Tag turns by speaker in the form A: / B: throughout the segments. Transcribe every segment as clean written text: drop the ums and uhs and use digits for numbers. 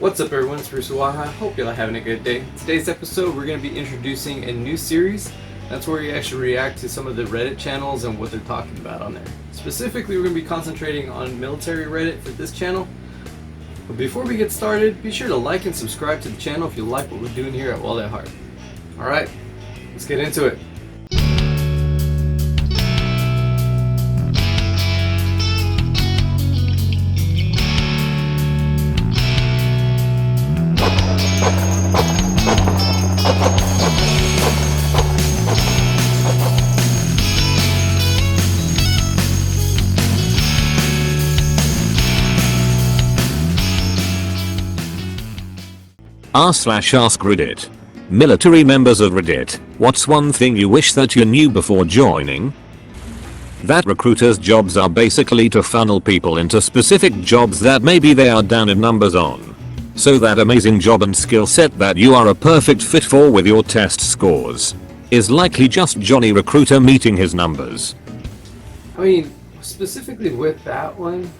A: What's up everyone, it's Bruce WAHadv. Hope you're all having a good day. Today's episode we're going to be introducing a new series. That's where we actually react to some of the Reddit channels and what they're talking about on there. Specifically, we're going to be concentrating on military Reddit for this channel. But before we get started, be sure to like and subscribe to the channel if you like what we're doing here at WAHadv. Alright, let's get into it.
B: r/ask Reddit. Military members of Reddit, what's one thing you wish that you knew before joining? That recruiters' jobs are basically to funnel people into specific jobs that maybe they are down in numbers on. So that amazing job and skill set that you are a perfect fit for with your test scores is likely just Johnny Recruiter meeting his numbers.
A: I mean, specifically with that one,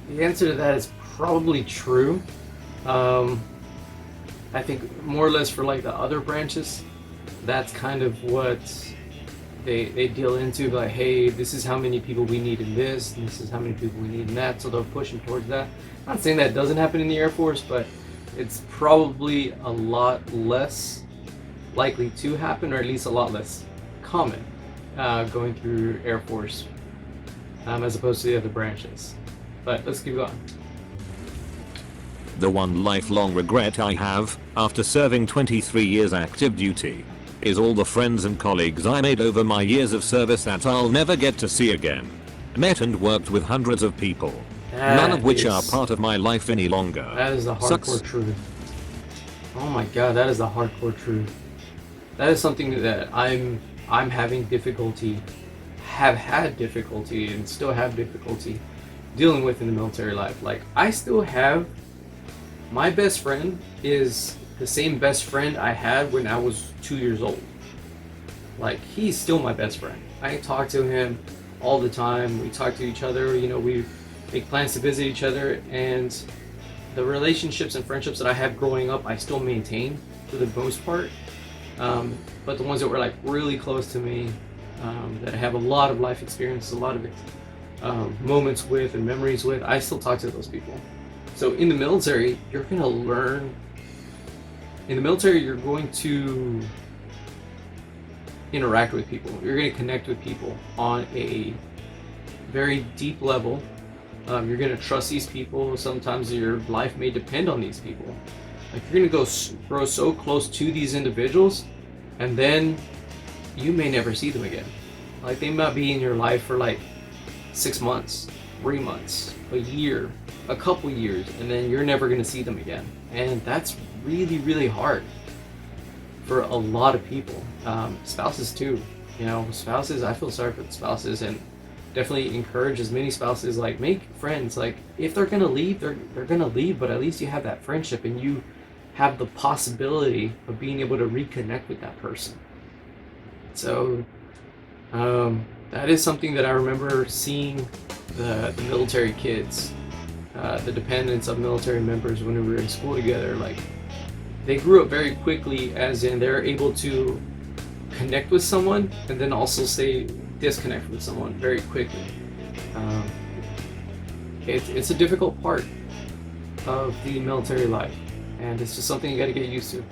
A: the answer to that is probably true. I think more or less for like the other branches, that's kind of what they deal into, like, hey, this is how many people we need in this, and this is how many people we need in that, so they'll push them towards that. I'm not saying that doesn't happen in the Air Force, but it's probably a lot less likely to happen, or at least a lot less common going through Air Force as opposed to the other branches. But let's keep going.
B: The one lifelong regret I have, after serving 23 years active duty, is all the friends and colleagues I made over my years of service that I'll never get to see again. Met and worked with hundreds of people, none of which are part of my life any longer.
A: That is the hardcore truth. Oh my god, that is the hardcore truth. That is something that I'm having difficulty, have had difficulty, and still have difficulty dealing with in the military life. Like, I still have, my best friend is the same best friend I had when I was 2 years old. Like, he's still my best friend. I talk to him all the time. We talk to each other, you know, we make plans to visit each other, and the relationships and friendships that I had growing up, I still maintain for the most part. But the ones that were like really close to me, that I have a lot of life experiences, a lot of moments with and memories with, I still talk to those people. So in the military, you're going to learn, in the military, you're going to interact with people. You're going to connect with people on a very deep level. You're going to trust these people. Sometimes your life may depend on these people. Like, you're going to grow so close to these individuals, and then you may never see them again. Like, they might be in your life for like 6 months, 3 months, a year, a couple years, and then you're never going to see them again. And that's really, really hard for a lot of people. Spouses too, you know, spouses, I feel sorry for the spouses, and definitely encourage as many spouses, like, make friends. Like, if they're going to leave, they're going to leave, but at least you have that friendship and you have the possibility of being able to reconnect with that person. So that is something that I remember seeing the military kids, the dependents of military members when we were in school together. Like, they grew up very quickly, as in they're able to connect with someone and then also say disconnect with someone very quickly. It's a difficult part of the military life, and it's just something you got to get used to.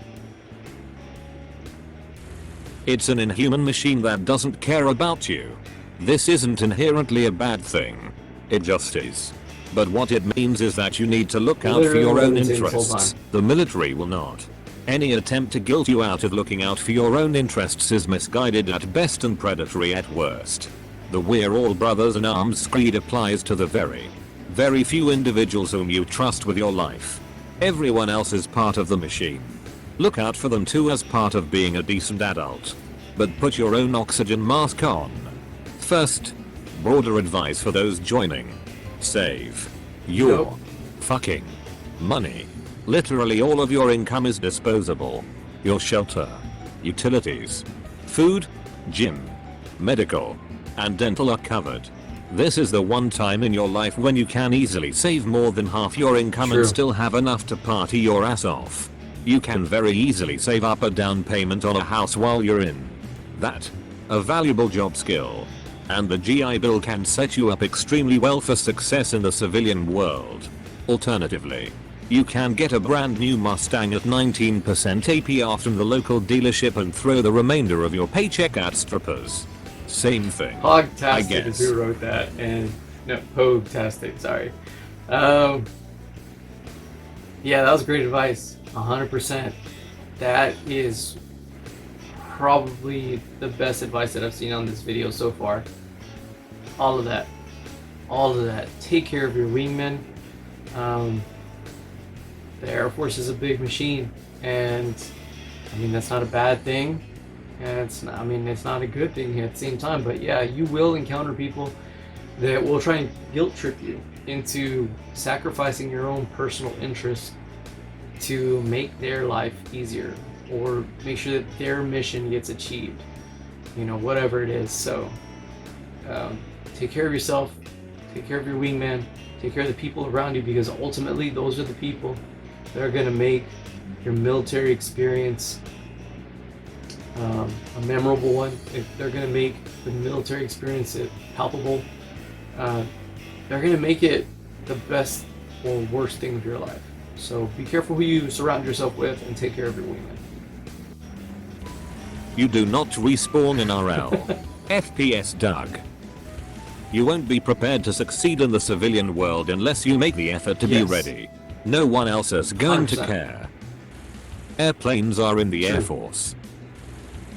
B: It's an inhuman machine that doesn't care about you. This isn't inherently a bad thing. It just is. But what it means is that you need to look out for your own interests. The military will not. Any attempt to guilt you out of looking out for your own interests is misguided at best and predatory at worst. The "we're all brothers in arms" creed applies to the very few individuals whom you trust with your life. Everyone else is part of the machine. Look out for them too as part of being a decent adult. But put your own oxygen mask on. First, broader advice for those joining. Save your fucking money. Literally all of your income is disposable. Your shelter, utilities, food, gym, medical, and dental are covered. This is the one time in your life when you can easily save more than half your income
A: True.
B: and still have enough to party your ass off. You can very easily save up a down payment on a house while you're in that. A valuable job skill. And the GI Bill can set you up extremely well for success in the civilian world. Alternatively, you can get a brand new Mustang at 19% APR from the local dealership and throw the remainder of your paycheck at strippers. Same thing, I
A: Hogtastic is
B: guess.
A: who wrote that, and no, Poguetastic, sorry. Yeah, that was great advice. 100%. That is probably the best advice that I've seen on this video so far. All of that. All of that. Take care of your wingmen. The Air Force is a big machine, and I mean, that's not a bad thing. And it's not, I mean, it's not a good thing at the same time, but yeah, you will encounter people that will try and guilt trip you into sacrificing your own personal interests to make their life easier or make sure that their mission gets achieved, you know, whatever it is. So take care of yourself, take care of your wingman, take care of the people around you, because ultimately those are the people that are going to make your military experience a memorable one. If they're going to make the military experience palpable, they're going to make it the best or worst thing of your life. So be careful who you surround yourself with, and take care of your wingman.
B: You do not respawn in RL. FPS Doug. You won't be prepared to succeed in the civilian world unless you make the effort to be ready. No one else is going
A: 100%.
B: to care. Airplanes are in the Air Force.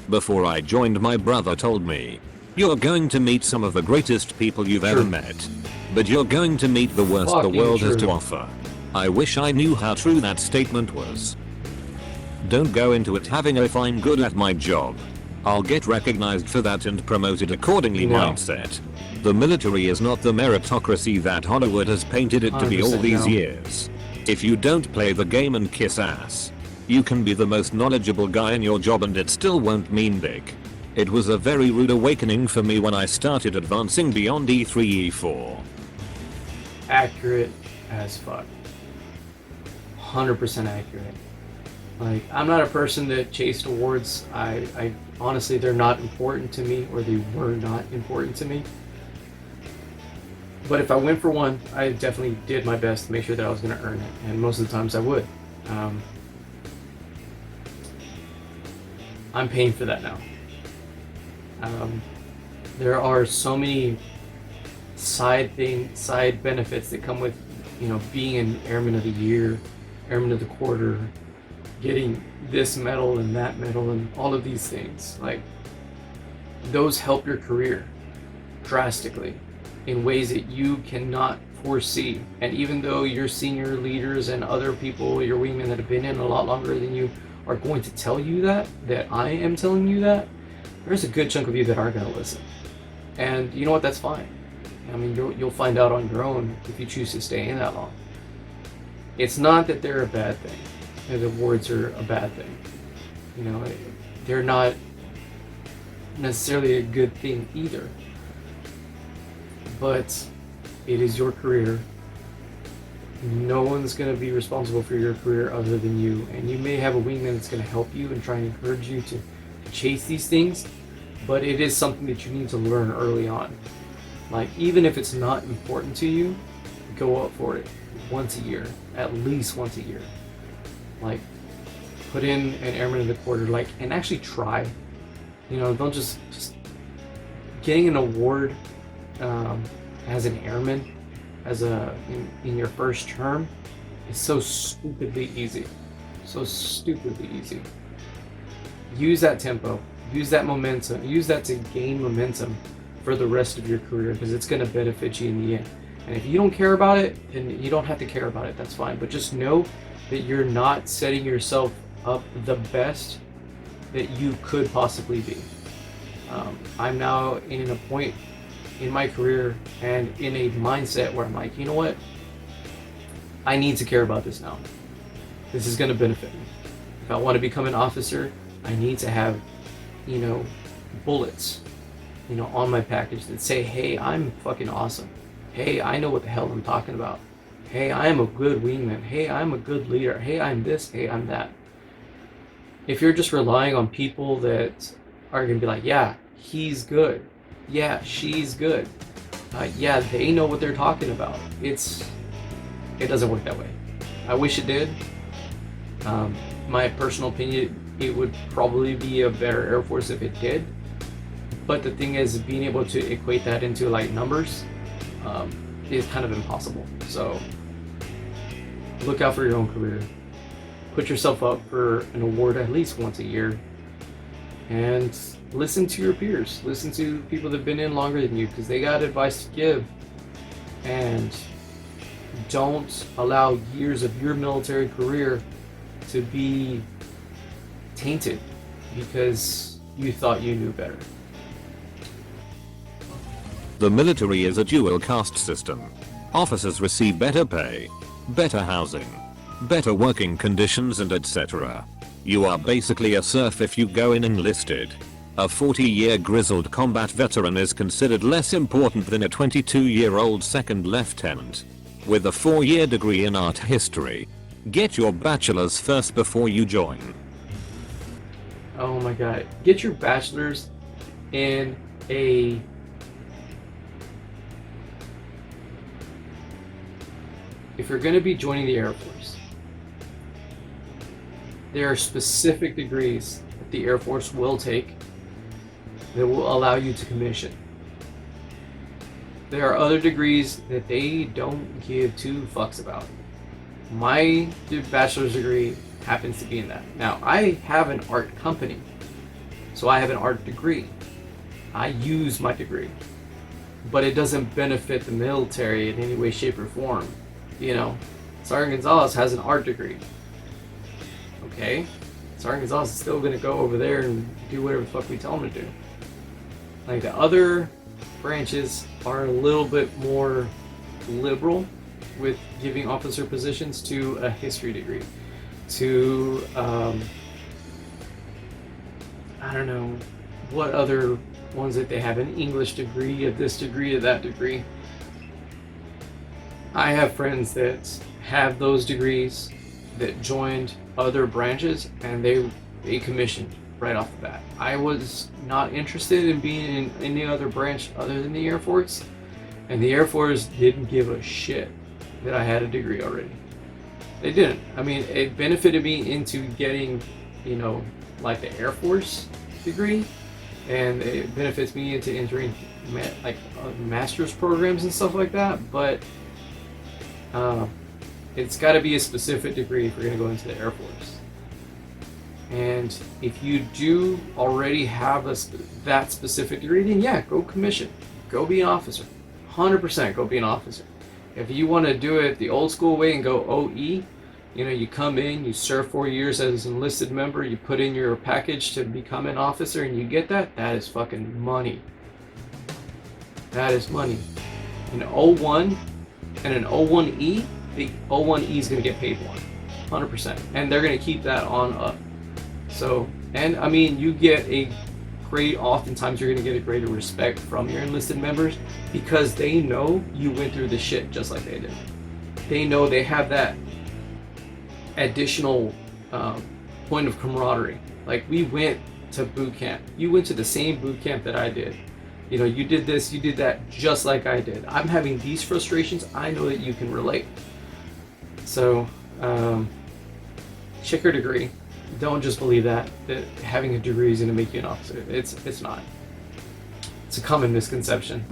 B: Before I joined, my brother told me, "You're going to meet some of the greatest people you've ever met, but you're going to meet the worst the
A: Fucking
B: world has
A: true.
B: to offer." I wish I knew how true that statement was. Don't go into it having "if I'm good at my job, I'll get recognized for that and promoted accordingly"
A: No.
B: mindset. The military is not the meritocracy that Hollywood has painted it to be all
A: 100%
B: these
A: no.
B: years. If you don't play the game and kiss ass, you can be the most knowledgeable guy in your job and it still won't mean big. It was a very rude awakening for me when I started advancing beyond E3 E4.
A: Accurate as fuck. 100% accurate. Like, I'm not a person that chased awards. I honestly, they're not important to me, or they were not important to me. But if I went for one, I definitely did my best to make sure that I was going to earn it, and most of the times I would. I'm paying for that now. There are so many side benefits that come with, you know, being an Airman of the Year, Airman of the Quarter, getting this medal and that medal and all of these things. Like, those help your career drastically in ways that you cannot foresee. And even though your senior leaders and other people, your wingmen that have been in a lot longer than you, are going to tell you that I am telling you that, there's a good chunk of you that aren't going to listen. And you know what? That's fine. I mean, you'll find out on your own if you choose to stay in that long. It's not that they're a bad thing. The awards are a bad thing. You know, they're not necessarily a good thing either. But it is your career. No one's going to be responsible for your career other than you. And you may have a wingman that's going to help you and try and encourage you to chase these things, but it is something that you need to learn early on. Like, even if it's not important to you, go up for it once a year, at least once a year. Like, put in an Airman of the Quarter, like, and actually try. You know, don't just getting an award as an airman, as in your first term, is so stupidly easy. So stupidly easy. Use that tempo, use that momentum, use that to gain momentum for the rest of your career, because it's going to benefit you in the end. And if you don't care about it, then you don't have to care about it, that's fine. But just know that you're not setting yourself up the best that you could possibly be. I'm now in a point in my career and in a mindset where I'm like, you know what? I need to care about this now. This is going to benefit me. If I want to become an officer, I need to have, you know, bullets on my package that say, hey, I'm fucking awesome. Hey, I know what the hell I'm talking about. Hey, I am a good wingman. Hey, I'm a good leader. Hey, I'm this. Hey, I'm that. If you're just relying on people that are going to be like, yeah, he's good. Yeah, she's good. Yeah, they know what they're talking about. It doesn't work that way. I wish it did. My personal opinion, it would probably be a better Air Force if it did. But the thing is, being able to equate that into like numbers is kind of impossible. So look out for your own career. Put yourself up for an award at least once a year. And listen to your peers. Listen to people that have been in longer than you, because they got advice to give. And don't allow years of your military career to be tainted because you thought you knew better.
B: The military is a dual caste system. Officers receive better pay, better housing, better working conditions, and etc. You are basically a serf if you go in enlisted. A 40-year grizzled combat veteran is considered less important than a 22-year-old second lieutenant. With a 4-year degree in art history, get your bachelor's first before you join.
A: Oh my god. Get your bachelor's in a... If you're going to be joining the Air Force, there are specific degrees that the Air Force will take that will allow you to commission. There are other degrees that they don't give two fucks about. My bachelor's degree happens to be in that. Now, I have an art company, so I have an art degree. I use my degree, but it doesn't benefit the military in any way, shape, or form. Sergeant Gonzalez has an art degree. Okay? Sergeant Gonzalez is still going to go over there and do whatever the fuck we tell him to do. Like, the other branches are a little bit more liberal with giving officer positions to a history degree, to I don't know what other ones that they have, an English degree, of this degree, of that degree. I have friends that have those degrees that joined other branches and they commissioned right off the bat. I was not interested in being in any other branch other than the Air Force, and the Air Force didn't give a shit that I had a degree already. They didn't. I mean, it benefited me into getting, like the Air Force degree, and it benefits me into entering master's programs and stuff like that, but it's got to be a specific degree if you're going to go into the Air Force. And if you do already have that specific degree, then yeah, go commission. Go be an officer. 100% go be an officer. If you want to do it the old school way and go OE, you come in, you serve 4 years as an enlisted member, you put in your package to become an officer, and you get that is fucking money. That is money. An O1 and an O1E, the O1E is going to get paid more. 100%. And they're going to keep that on up. So, and I mean, you get oftentimes you're going to get a greater respect from your enlisted members because they know you went through the shit just like they did. They know they have that additional point of camaraderie. Like, we went to boot camp. You went to the same boot camp that I did. You did this, you did that, just like I did. I'm having these frustrations. I know that you can relate. So, check your degree. Don't just believe that having a degree is going to make you an officer. It's not. It's a common misconception.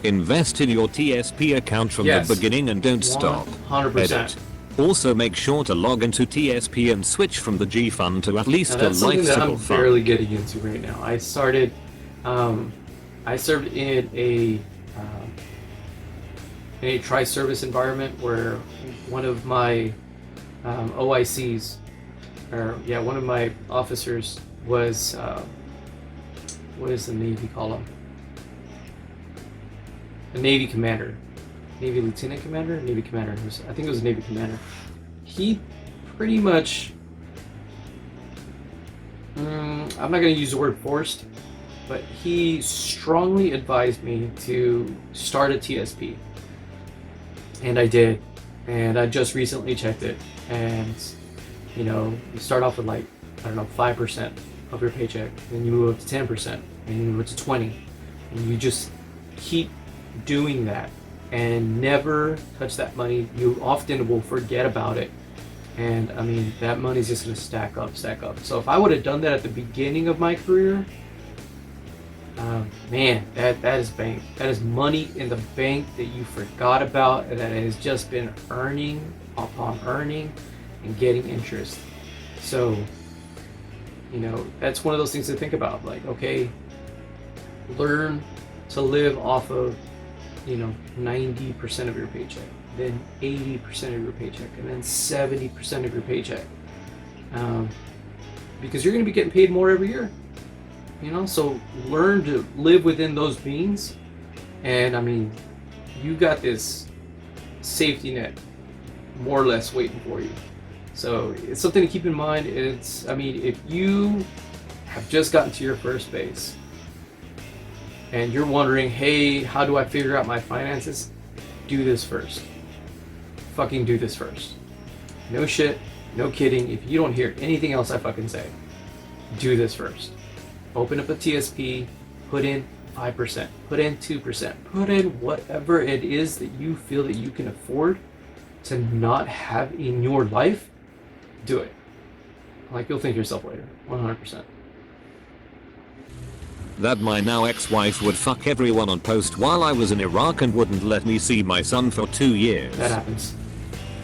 B: Invest in your TSP account from the beginning and don't stop.
A: 100%.
B: Edit. Also make sure to log into TSP and switch from the G fund to at least a life
A: that
B: cycle
A: I'm
B: fund.
A: barely getting into right now. I started. I served in a tri-service environment where one of my OICs, one of my officers was, what does the Navy call him? A Navy commander. Navy lieutenant commander? Navy commander. I think it was a Navy commander. He pretty much, I'm not going to use the word forced, but he strongly advised me to start a TSP. And I did. And I just recently checked it. And, you know, you start off with like, I don't know, 5% of your paycheck. Then you move up to 10%. And you move up to 20. And you just keep doing that. And never touch that money. You often will forget about it. And I mean, that money's just gonna stack up. So if I would have done that at the beginning of my career, man, that is bank. That is money in the bank that you forgot about and that has just been earning upon earning and getting interest. So, you know, that's one of those things to think about. Like, okay, learn to live off of, you know, 90% of your paycheck, then 80% of your paycheck, and then 70% of your paycheck. Because you're going to be getting paid more every year. You know, so learn to live within those means. And I mean, you got this safety net more or less waiting for you. So it's something to keep in mind. It's, I mean, if you have just gotten to your first base and you're wondering, hey, how do I figure out my finances? Do this first. Fucking do this first. No shit, no kidding. If you don't hear anything else I fucking say, do this first. Open up a TSP, put in 5%, put in 2%, put in whatever it is that you feel that you can afford to not have in your life. Do it. Like, you'll thank yourself later. 100%.
B: That my now ex-wife would fuck everyone on post while I was in Iraq and wouldn't let me see my son for 2 years.
A: That happens.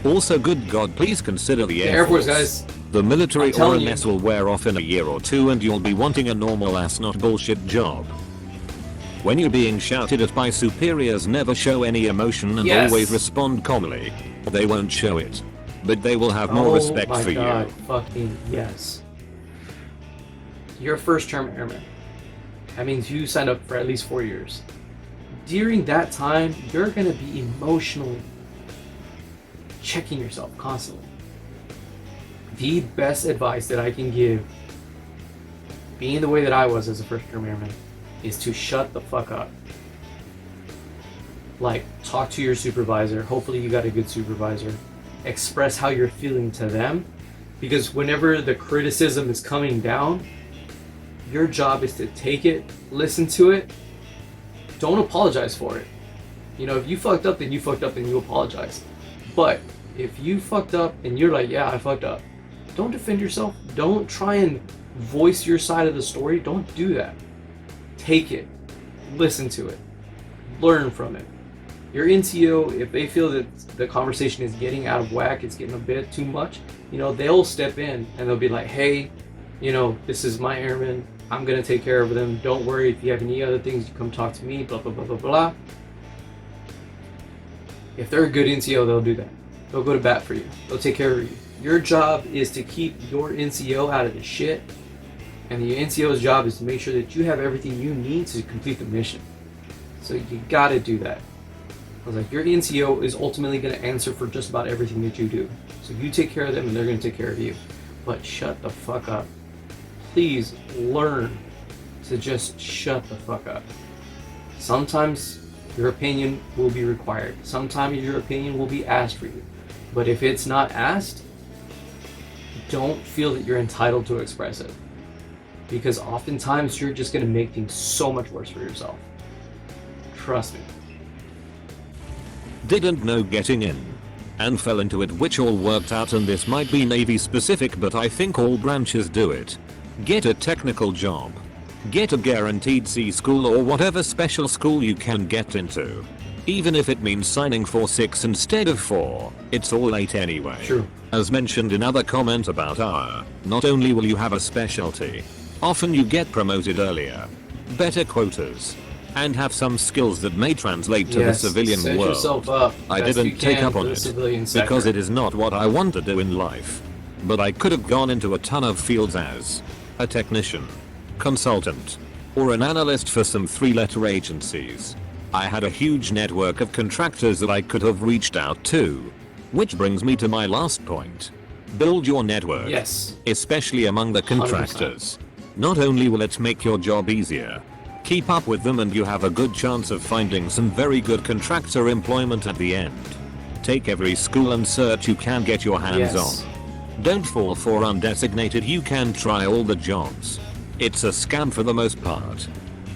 B: Also, good God, please consider the
A: Air Force, guys.
B: The military or a
A: you.
B: mess will wear off in a year or two and you'll be wanting a normal ass not bullshit job. When you're being shouted at by superiors, never show any emotion and always respond calmly. They won't show it, but they will have more respect for you.
A: Oh my God, fucking yes. You're a first term airman. That means you signed up for at least 4 years. During that time, you're gonna be emotionally checking yourself constantly. The best advice that I can give, being the way that I was as a first term airman, is to shut the fuck up. Like, talk to your supervisor. Hopefully you got a good supervisor. Express how you're feeling to them. Because whenever the criticism is coming down, your job is to take it, listen to it, don't apologize for it. You know, if you fucked up, then you fucked up, then you apologize. But if you fucked up and you're like, yeah, I fucked up, don't defend yourself. Don't try and voice your side of the story. Don't do that. Take it, listen to it, learn from it. Your NCO, if they feel that the conversation is getting out of whack, it's getting a bit too much, you know, they'll step in and they'll be like, hey, you know, this is my airman. I'm gonna take care of them. Don't worry. If you have any other things, you come talk to me, blah, blah, blah, blah, blah. If they're a good NCO, they'll do that. They'll go to bat for you. They'll take care of you. Your job is to keep your NCO out of the shit. And the NCO's job is to make sure that you have everything you need to complete the mission. So you gotta do that. I was like, your NCO is ultimately gonna answer for just about everything that you do. So you take care of them and they're gonna take care of you. But shut the fuck up. Please learn to just shut the fuck up. Sometimes your opinion will be required. Sometimes your opinion will be asked for you. But if it's not asked, don't feel that you're entitled to express it. Because oftentimes you're just going to make things so much worse for yourself. Trust me.
B: Didn't know getting in and fell into it, which all worked out, and this might be Navy specific, but I think all branches do it. Get a technical job. Get a guaranteed C school or whatever special school you can get into. Even if it means signing for 6 instead of 4, it's all 8 anyway.
A: True.
B: As mentioned in other comment about not only will you have a specialty, often you get promoted earlier, better quotas, and have some skills that may translate to the civilian
A: set
B: world.
A: Yourself up
B: I didn't take up on it because it is not what I want to do in life. But I could have gone into a ton of fields as a technician, consultant, or an analyst for some 3-letter agencies. I had a huge network of contractors that I could have reached out to. Which brings me to my last point. Build your network.
A: Yes.
B: Especially among the contractors. 100%. Not only will it make your job easier, Keep up with them and you have a good chance of finding some very good contractor employment at the end. Take every school and cert you can get your hands on. Don't fall for undesignated, you can try all the jobs. It's a scam for the most part.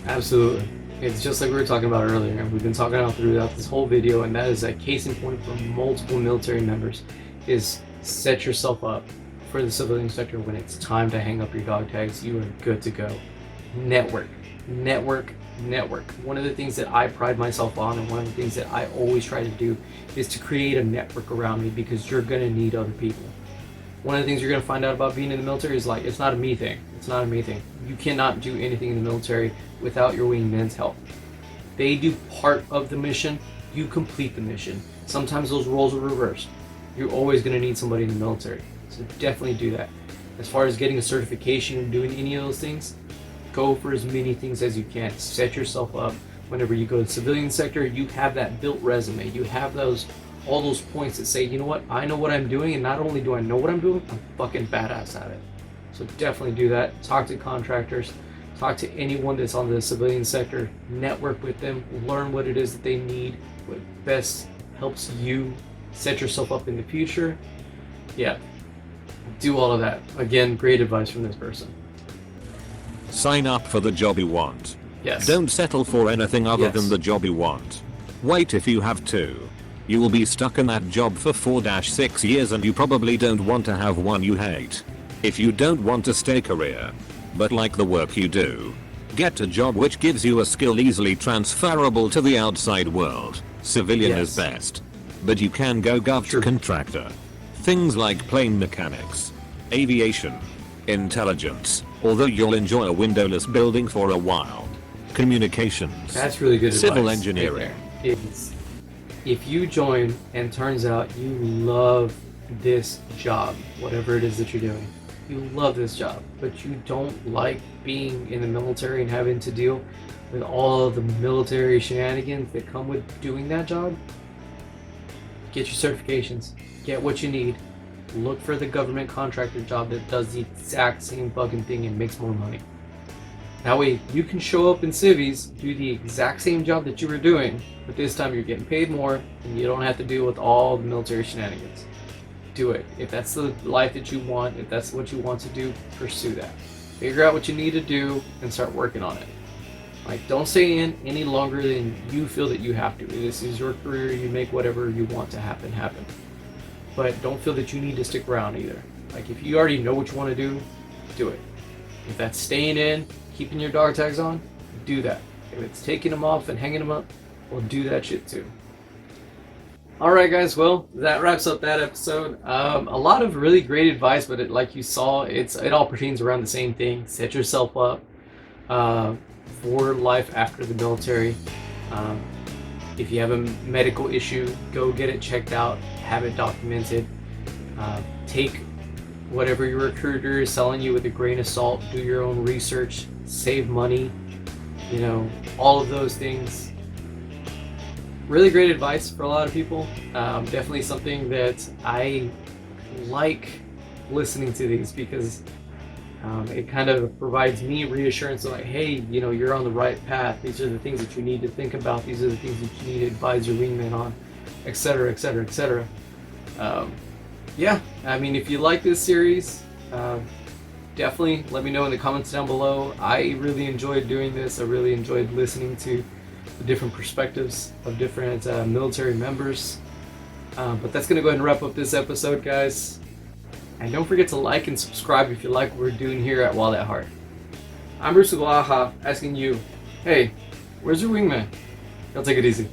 A: Absolutely. It's just like we were talking about earlier. We've been talking about throughout this whole video, and that is a case in point for multiple military members, is set yourself up for the civilian sector. When it's time to hang up your dog tags, you are good to go. Network. One of the things that I pride myself on, and one of the things that I always try to do, is to create a network around me, because you're going to need other people. One of the things you're going to find out about being in the military is, like, it's not a me thing. It's not a me thing. You cannot do anything in the military without your wingman's help. They do part of the mission, you complete the mission. Sometimes those roles are reversed. You're always going to need somebody in the military, so definitely do that. As far as getting a certification and doing any of those things, go for as many things as you can. Set yourself up. Whenever you go to the civilian sector, you have that built resume. You have all those points that say, you know what, I know what I'm doing, and not only do I know what I'm doing, I'm fucking badass at it. So definitely do that. Talk to contractors. Talk to anyone that's on the civilian sector. Network with them. Learn what it is that they need. What best helps you set yourself up in the future. Yeah. Do all of that. Again, great advice from this person.
B: Sign up for the job you want.
A: Yes.
B: Don't settle for anything other than the job you want. Wait if you have to. You will be stuck in that job for 4-6 years, and you probably don't want to have one you hate. If you don't want to stay career, but like the work you do, get a job which gives you a skill easily transferable to the outside world. Civilian is best, but you can go gov to contractor. Things like plane mechanics, aviation, intelligence, although you'll enjoy a windowless building for a while. Communications.
A: That's really good
B: Civil
A: advice.
B: engineering.
A: If you join and turns out you love this job, whatever it is that you're doing, you love this job, but you don't like being in the military and having to deal with all of the military shenanigans that come with doing that job, get your certifications, get what you need, look for the government contractor job that does the exact same fucking thing and makes more money. That way you can show up in civies, do the exact same job that you were doing, but this time you're getting paid more and you don't have to deal with all the military shenanigans. Do it. If that's the life that you want, if that's what you want to do, pursue that. Figure out what you need to do and start working on it. Like, don't stay in any longer than you feel that you have to. This is your career, you make whatever you want to happen. But don't feel that you need to stick around either. Like, if you already know what you want to do it. If that's staying in, keeping your dog tags on, do that. If it's taking them off and hanging them up, well, do that shit too. Alright guys, well, that wraps up that episode. A lot of really great advice, but like you saw, it all pertains around the same thing. Set yourself up for life after the military. If you have a medical issue, go get it checked out, have it documented. Take whatever your recruiter is telling you with a grain of salt, do your own research, save money, all of those things. Really great advice for a lot of people. Definitely something that I like listening to these, because it kind of provides me reassurance of like, hey, you're on the right path. These are the things that you need to think about. These are the things that you need to advise your wingman on, etc., etc., etc. Yeah, I mean, if you like this series, definitely let me know in the comments down below. I really enjoyed doing this. I really enjoyed listening to the different perspectives of different military members. But that's going to go ahead and wrap up this episode, guys. And don't forget to like and subscribe if you like what we're doing here at Wall at Heart. I'm Bruce with WAHAdv, asking you, hey, where's your wingman? Y'all take it easy.